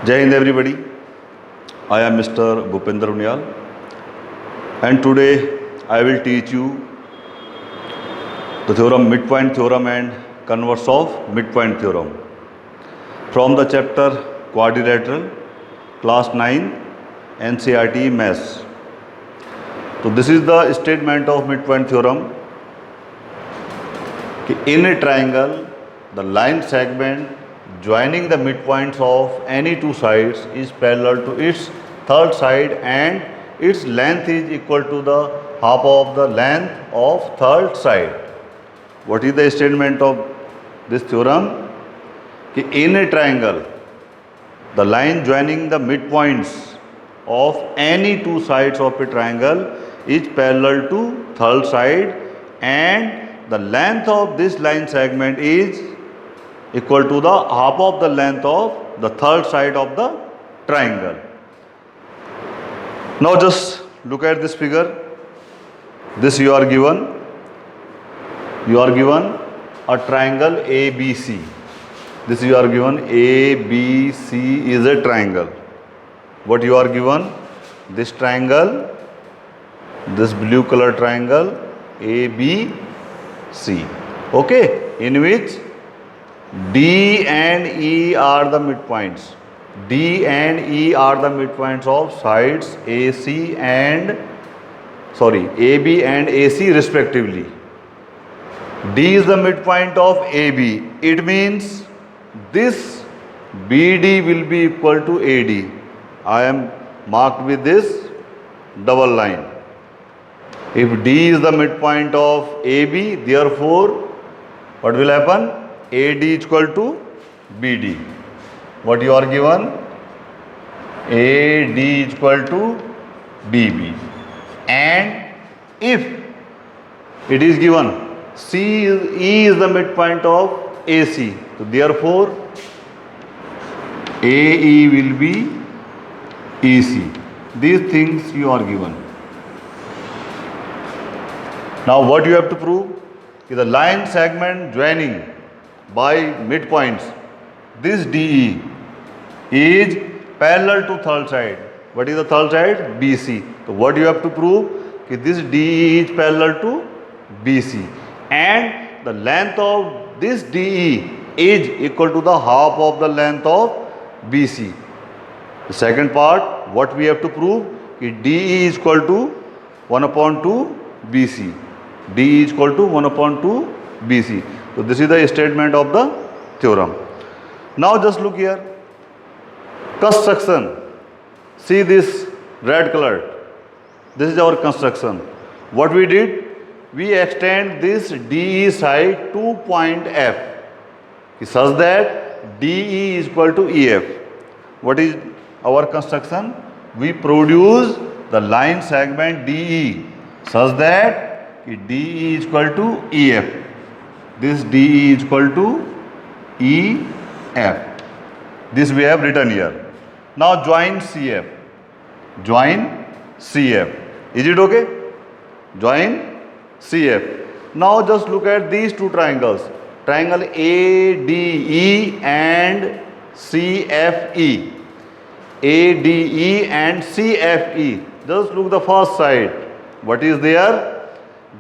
Jai Hind everybody. I am Mr. Bhupendra Unyal and today I will teach you the theorem midpoint theorem and converse of midpoint theorem from the chapter quadrilateral class 9 NCERT Maths. So this is the statement of midpoint theorem. In a triangle, the line segment joining the midpoints of any two sides is parallel to its third side and its length is equal to the half of the length of third side. What is the statement of this theorem? In a triangle, the line joining the midpoints of any two sides of a triangle is parallel to third side and the length of this line segment is equal to the half of the length of the third side of the triangle. Now just look at this figure. This you are given a triangle ABC. This you are given ABC is a triangle. What you are given? This triangle, this blue color triangle ABC. Okay, in which D and E are the midpoints. D and E are the midpoints of sides AB and AC respectively. D is the midpoint of AB. It means this BD will be equal to AD. I am marked with this double line. If D is the midpoint of AB, therefore what will happen? AD is equal to BD. What you are given? AD is equal to BB. And if it is given E is the midpoint of AC, so therefore AE will be EC. These things you are given. Now what you have to prove? Is the line segment joining by midpoints, this DE is parallel to third side. What is the third side? BC. So what you have to prove? This DE is parallel to BC and the length of this DE is equal to the half of the length of BC. The second part, what we have to prove? DE is equal to 1/2 BC. DE is equal to 1/2 BC. So this is the statement of the theorem. Now just look here. Construction. See this red color. This is our construction. What we did? We extend this DE side to point F such that DE is equal to EF. What is our construction? We produce the line segment DE such that DE is equal to EF. This DE is equal to EF. This we have written here. Now join CF. Join CF. Is it okay? Join CF. Now just look at these two triangles. Triangle ADE and CFE. ADE and CFE. Just look the first side. What is there?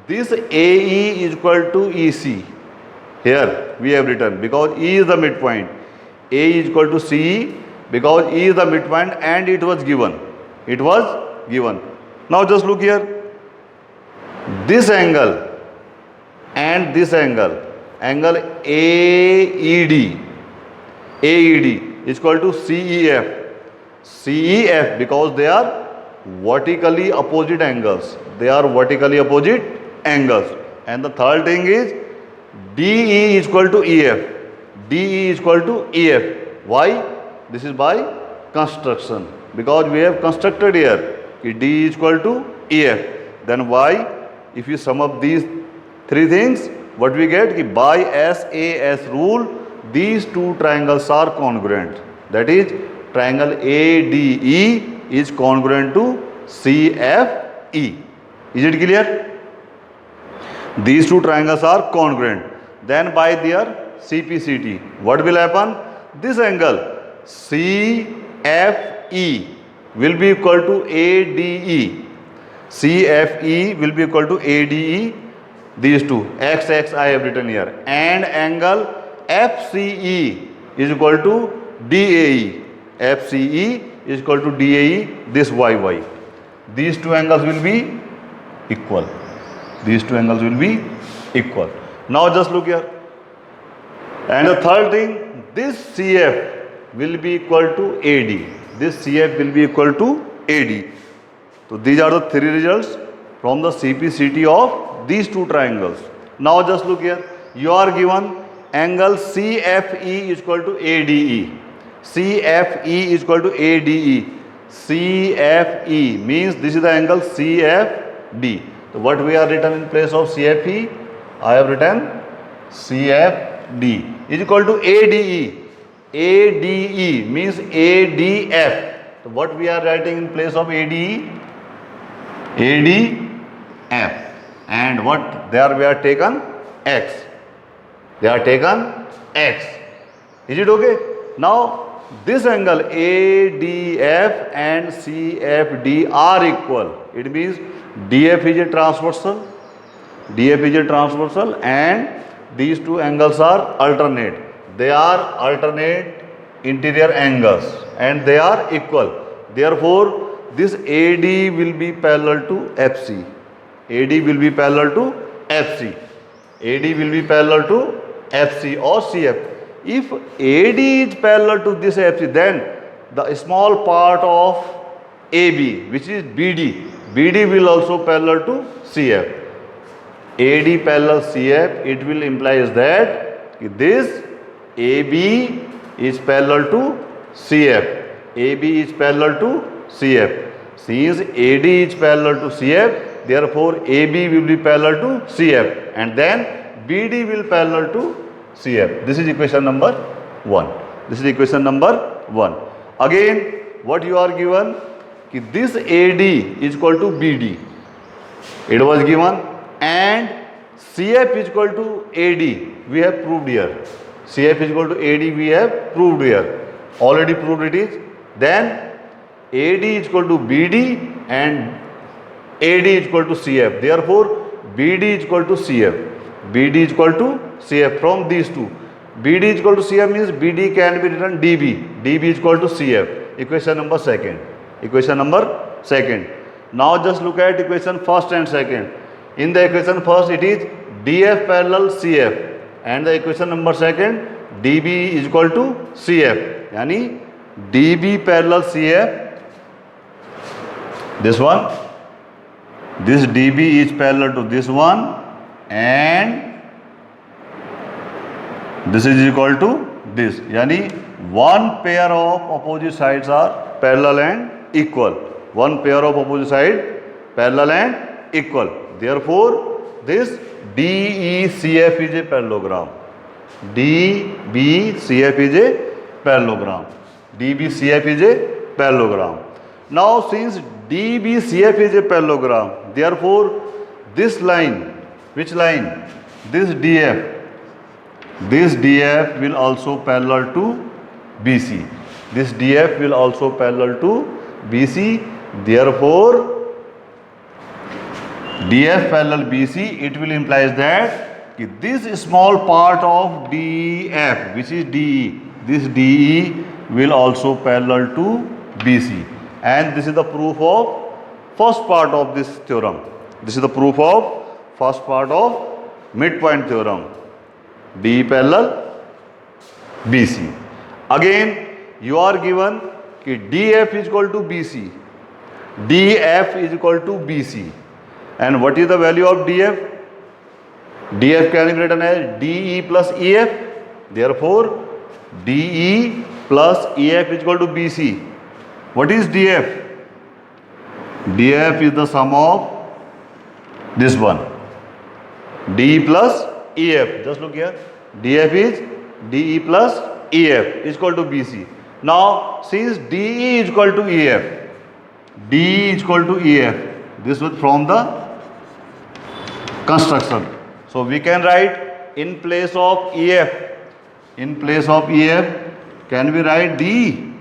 This AE is equal to EC. Here we have written because E is the midpoint. A is equal to CE because E is the midpoint and it was given. It was given. Now just look here. This angle and this angle AED is equal to CEF because they are vertically opposite angles. They are vertically opposite angles. And the third thing is DE is equal to EF. DE is equal to EF. Why? This is by construction. Because we have constructed here D is equal to EF. Then why? If you sum up these three things, what we get? By SAS rule, these two triangles are congruent. That is, triangle ADE is congruent to CFE. Is it clear? These two triangles are congruent. Then by their CPCT, what will happen? This angle CFE CFE will be equal to ADE. CFE will be equal to ADE. These two, XX I have written here, and angle FCE is equal to DAE. FCE is equal to DAE, this YY. These two angles will be equal. These two angles will be equal. Now just look here. And the third thing, this CF will be equal to AD. This CF will be equal to AD. So these are the three results from the CPCT of these two triangles. Now just look here. You are given angle CFE is equal to ADE. CFE is equal to ADE. CFE means this is the angle CFD. So what we are written in place of CFE? I have written CFD is equal to ADE. ADE means ADF. So what we are writing in place of ADE? ADF. And what there we are taken? X. They are taken X. Is it okay? Now this angle ADF and CFD are equal. It means DF is a transversal. DF is a transversal and these two angles are alternate. They are alternate interior angles and they are equal. Therefore, this AD will be parallel to FC. AD will be parallel to FC. AD will be parallel to FC or CF. If AD is parallel to this FC, then the small part of AB, which is BD, BD will also parallel to CF. AD parallel CF, it will implies that this AB is parallel to CF. AB is parallel to CF. Since AD is parallel to CF, therefore AB will be parallel to CF and then BD will parallel to CF. This is equation number 1. This is equation number 1. Again, what you are given? This AD is equal to BD. It was given and CF is equal to AD. We have proved here. CF is equal to AD we have proved here. Already proved it is. Then AD is equal to BD and AD is equal to CF. Therefore, BD is equal to CF. BD is equal to CF from these two. BD is equal to CF means BD can be written DB. DB is equal to CF. Equation number 2nd. Equation number 2nd. Now just look at equation 1st and 2nd. In the equation 1st it is DF parallel CF and the equation number 2nd DB is equal to CF. Yani DB parallel CF. This one. This DB is parallel to this one and this is equal to this. Yani one pair of opposite sides are parallel and equal. One pair of opposite side parallel and equal. Therefore, this DECF is a parallelogram. DBCF is a parallelogram. DBCF is a parallelogram. Now, since DBCF is a parallelogram, therefore, this line, which line? This DF will also parallel to BC. This DF will also parallel to BC. Therefore, DF parallel BC, it will implies that this small part of DF, which is DE, this DE will also parallel to BC. And this is the proof of first part of this theorem. This is the proof of first part of midpoint theorem. DE parallel BC. Again, you are given DF is equal to BC. DF is equal to BC. And what is the value of DF? DF can be written as DE plus EF. Therefore, DE plus EF is equal to BC. What is DF? DF is the sum of this one. DE plus EF. Just look here. DF is DE plus EF is equal to BC. Now, since DE is equal to EF, DE is equal to EF, this was from the construction. So, we can write in place of EF, can we write DE?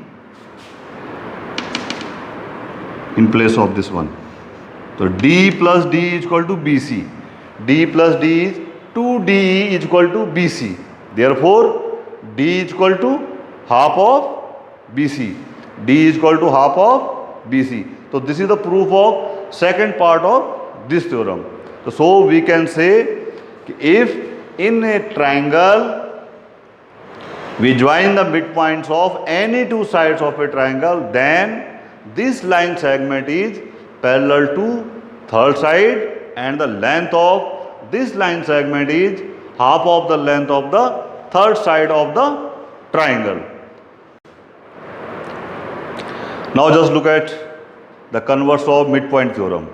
in place of this one. So D plus D is equal to BC. D plus D is 2DE is equal to BC. Therefore, D is equal to half of BC. D is equal to half of BC. So this is the proof of second part of this theorem. So we can say if in a triangle we join the midpoints of any two sides of a triangle, then this line segment is parallel to third side and the length of this line segment is half of the length of the third side of the triangle. Now just look at the converse of midpoint theorem.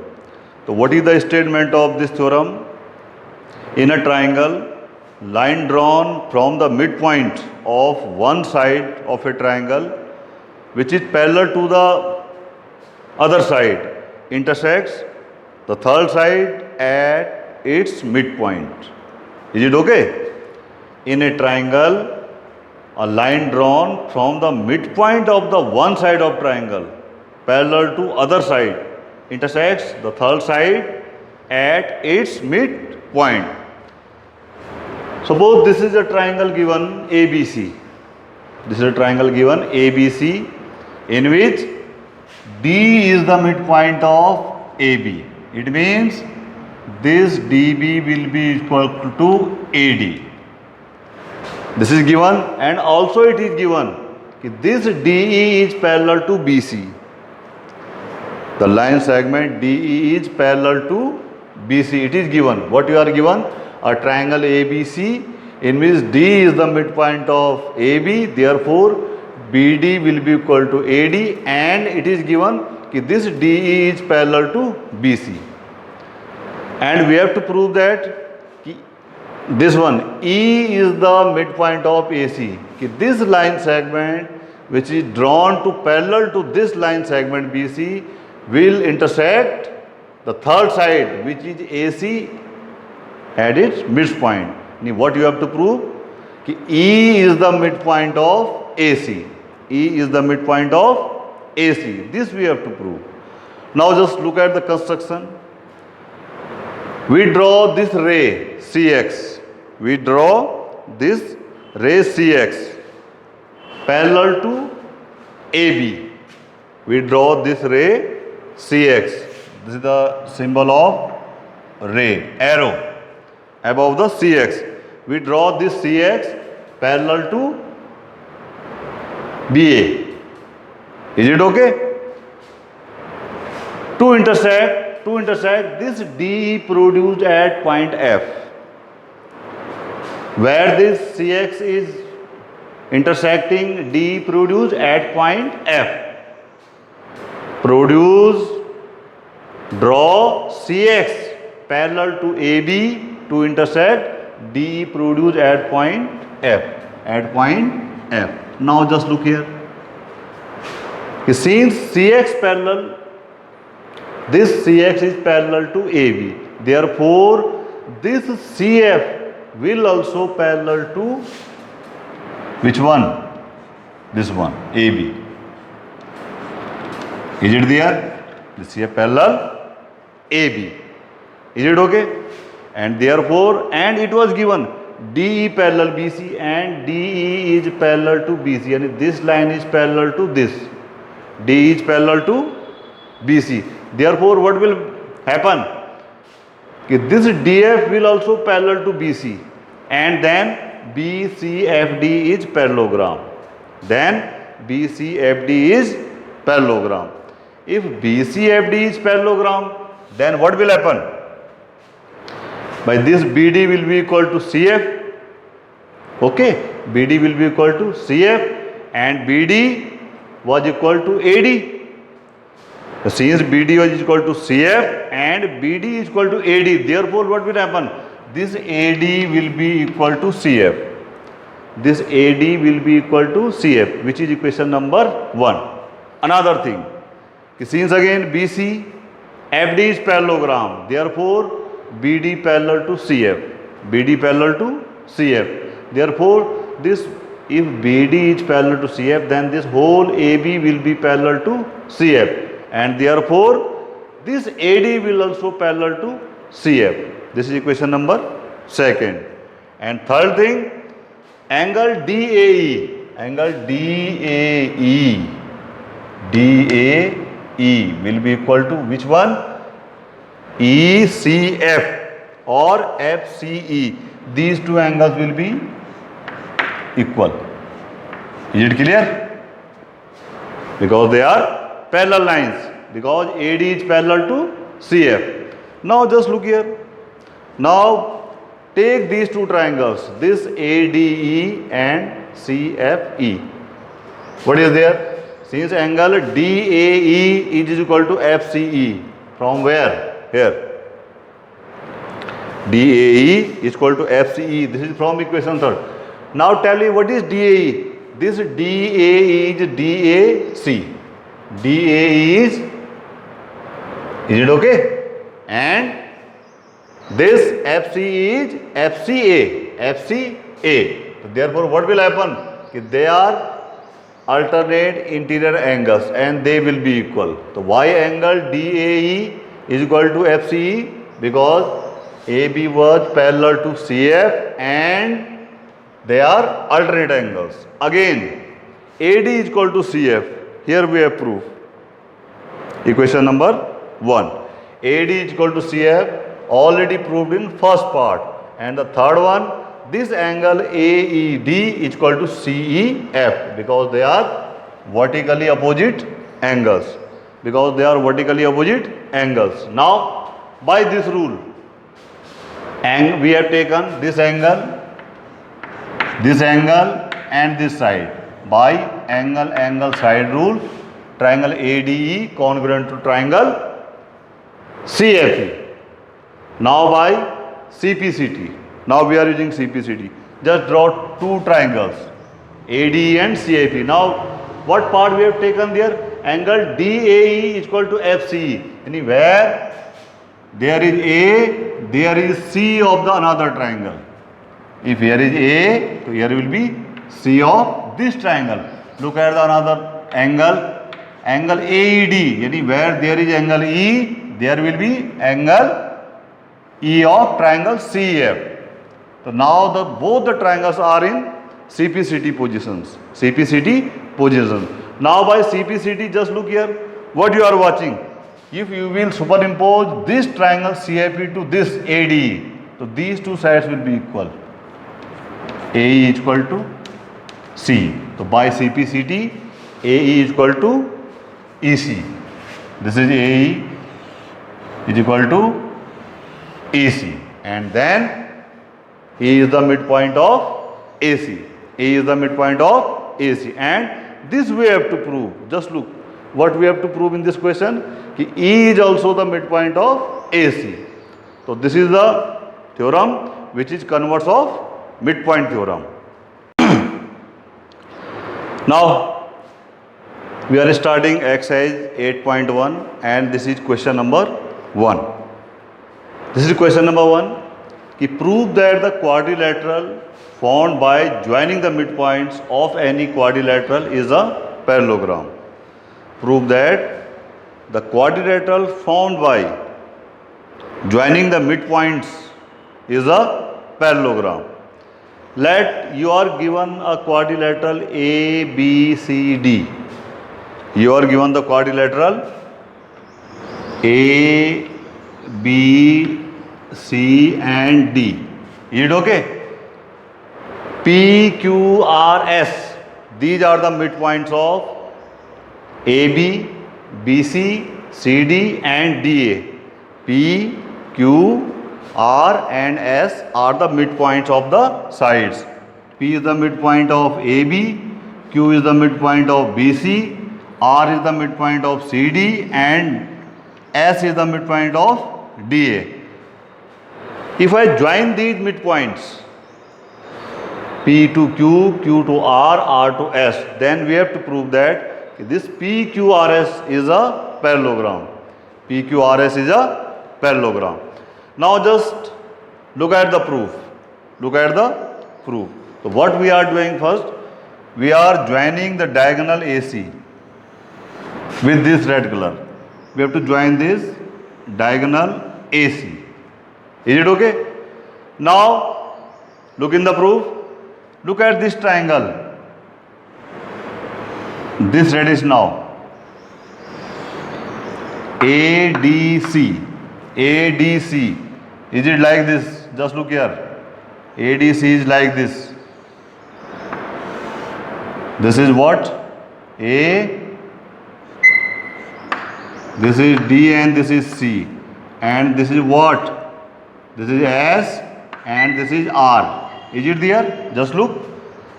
So what is the statement of this theorem? In a triangle, line drawn from the midpoint of one side of a triangle which is parallel to the other side intersects the third side at its midpoint. Is it okay? In a triangle, a line drawn from the midpoint of the one side of triangle parallel to other side intersects the third side at its midpoint. Suppose this is a triangle given ABC. This is a triangle given ABC in which D is the midpoint of AB. It means this DB will be equal to AD. This is given, and also it is given that this DE is parallel to BC. The line segment DE is parallel to BC. It is given. What you are given? A triangle ABC in which D is the midpoint of AB. Therefore, BD will be equal to AD, and it is given that this DE is parallel to BC. And we have to prove that this one E is the midpoint of AC. This line segment which is drawn to parallel to this line segment BC will intersect the third side which is AC at its midpoint. What you have to prove? E is the midpoint of AC. E is the midpoint of AC. This we have to prove. Now just look at the construction. We draw this ray CX. We draw this ray CX parallel to AB. We draw this ray CX. This is the symbol of ray, arrow above the CX. We draw this CX parallel to BA. Is it okay? To intersect this DE produced at point F, where this CX is intersecting DE produced at point F. Draw CX parallel to AB to intersect DE produced at point F. Now just look here. Since CX parallel, this CX is parallel to AB. Therefore, this CF will also parallel to which one? This one, AB. Is it there? This CF parallel AB. Is it okay? And therefore, and it was given DE parallel BC and DE is parallel to BC, and this line is parallel to this. DE is parallel to BC. Therefore, what will happen? This DF will also parallel to BC, and then BCFD is parallelogram. If BCFD is parallelogram, then what will happen? By this BD will be equal to CF. Okay, BD will be equal to CF, and BD was equal to AD. Since BD was equal to CF and BD is equal to AD, therefore what will happen? This AD will be equal to CF. This AD will be equal to CF, which is equation number 1. Another thing, since again BC, FD is parallelogram, therefore BD parallel to CF. Therefore, this, if BD is parallel to CF, then this whole AB will be parallel to CF. and therefore this AD will also parallel to CF. This is equation number second. And third thing, angle DAE will be equal to which one? ECF or FCE. These two angles will be equal. Is it clear? Because they are parallel lines. Because AD is parallel to CF. Now just look here. Now take these two triangles, this ADE and CFE. What is there? Since angle DAE is equal to FCE, from where? Here. DAE is equal to FCE. This is from equation 3rd. Now tell me what is DAE? This DAE is DAC. DAE is it okay? And this FCE is FCA. So therefore, what will happen? They are alternate interior angles and they will be equal. So Y angle DAE is equal to FCE because AB was parallel to CF and they are alternate angles. Again, AD is equal to CF. Here we have proof. Equation number 1. AD is equal to CF, already proved in first part. And the third one, this angle AED is equal to CEF because they are vertically opposite angles. Now, by this rule, and we have taken this angle and this side. By angle side rule, triangle ADE congruent to triangle CFE. Now by CPCT. Now we are using CPCT. Just draw two triangles, ADE and CFE. Now what part we have taken there? Angle DAE is equal to FCE. Anywhere there is A, there is C of the another triangle. If here is A, so here will be C of this triangle. Look at the another angle AED. Yani where there is angle E, there will be angle E of triangle CF. So now both the triangles are in CPCT positions. Now by CPCT, just look here. What you are watching? If you will superimpose this triangle CFE to this ADE, so these two sides will be equal. AE is equal to C. So by CPCT, AE is equal to EC. This is AE is equal to EC. And then E is the midpoint of AC. And this we have to prove. Just look what we have to prove in this question. E is also the midpoint of AC. So this is the theorem which is converse of midpoint theorem. Now we are starting exercise 8.1 and this is question number 1. This is question number 1. Prove that the quadrilateral formed by joining the midpoints of any quadrilateral is a parallelogram. Prove that the quadrilateral formed by joining the midpoints is a parallelogram. Let you are given a quadrilateral A, B, C, D. You are given the quadrilateral A, B, C and D. Is it okay? P, Q, R, S. These are the midpoints of AB, BC, CD and DA. P, Q, R and S are the midpoints of the sides. P is the midpoint of AB, Q is the midpoint of BC, R is the midpoint of CD and S is the midpoint of DA. If I join these midpoints, P to Q, Q to R, R to S, then we have to prove that this PQRS is a parallelogram. PQRS is a parallelogram. Now just look at the proof. So what we are doing first, we are joining the diagonal AC with this red color. we have to join this diagonal AC. Is it okay? Now look in the proof. Look at this triangle, this radius now, ADC. ADC, is it like this? Just look here. ADC is like this. This is what? A, this is D, and this is C, and this is what? This is S, and this is R. Is it there? Just look.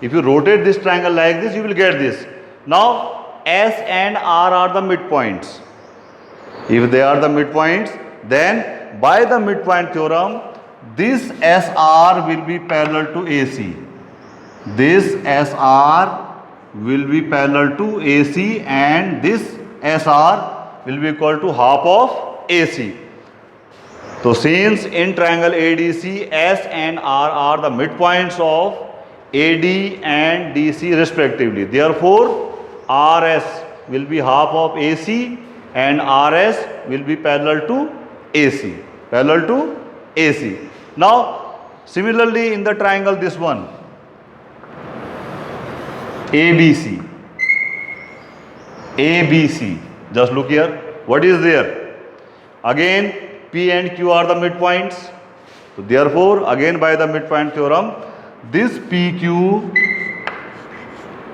If you rotate this triangle like this, you will get this. Now S and R are the midpoints. If they are the midpoints, then by the midpoint theorem, this SR will be parallel to AC. This SR will be parallel to AC, and this SR will be equal to half of AC. So since in triangle ADC, S and R are the midpoints of AD and DC respectively, therefore RS will be half of AC and RS will be parallel to AC. Parallel to AC. Now similarly in the triangle this one, ABC. ABC. Just look here. What is there? Again P and Q are the midpoints. So therefore again by the midpoint theorem, this PQ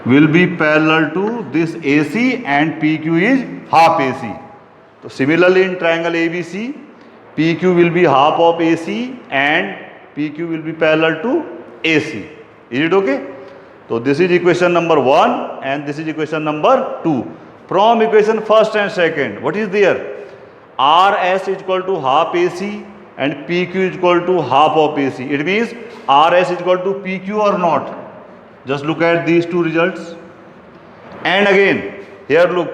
will be parallel to this AC, and PQ is half AC. So similarly in triangle ABC, PQ will be half of AC and PQ will be parallel to AC. Is it okay? So this is equation number 1 and this is equation number 2. From equation first and second, what is there? RS is equal to half AC and PQ is equal to half of AC. It means RS is equal to PQ or not? Just look at these two results. And again, here look,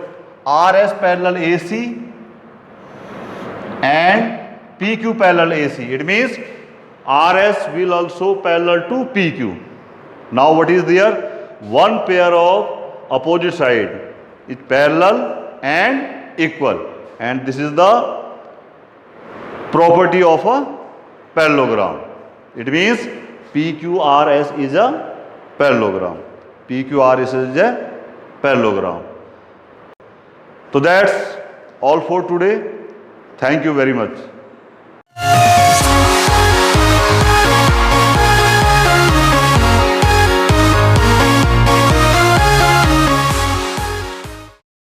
RS parallel AC and PQ parallel AC. It means RS will also parallel to PQ. Now what is there? One pair of opposite side is parallel and equal. And this is the property of a parallelogram. It means PQRS is a parallelogram. PQRS is a parallelogram. So that's all for today. Thank you very much.